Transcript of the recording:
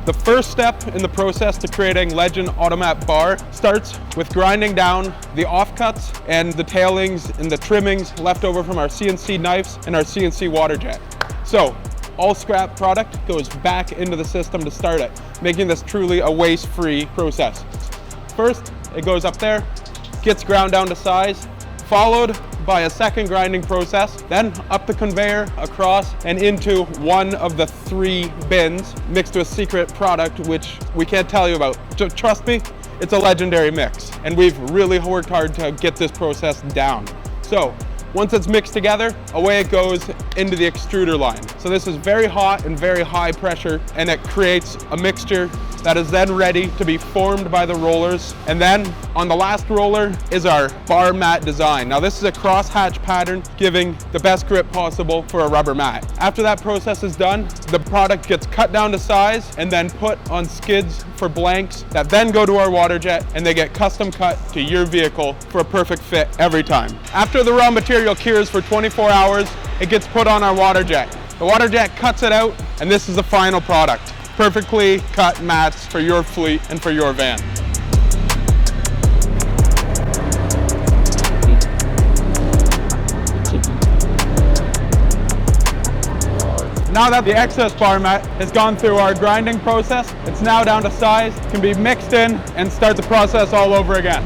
The first step in the process to creating Legend Automat bar starts with grinding down the offcuts and the tailings and the trimmings left over from our CNC knives and our CNC water jet. So all scrap product goes back into the system to start it, making this truly a waste-free process. First, it goes up there, gets ground down to size, followed by a second grinding process, then up the conveyor, across, and into one of the 3 bins mixed with secret product, which we can't tell you about. Trust me, it's a legendary mix, and we've really worked hard to get this process down. So, once it's mixed together, away it goes into the extruder line. So this is very hot and very high pressure, and it creates a mixture that is then ready to be formed by the rollers. And then on the last roller is our bar mat design. Now this is a cross-hatch pattern, giving the best grip possible for a rubber mat. After that process is done, the product gets cut down to size and then put on skids for blanks that then go to our water jet, and they get custom cut to your vehicle for a perfect fit every time. After the raw material cures for 24 hours, it gets put on our water jet. The water jet cuts it out, and this is the final product. Perfectly cut mats for your fleet and for your van. Now that the excess bar mat has gone through our grinding process, it's now down to size, can be mixed in and start the process all over again.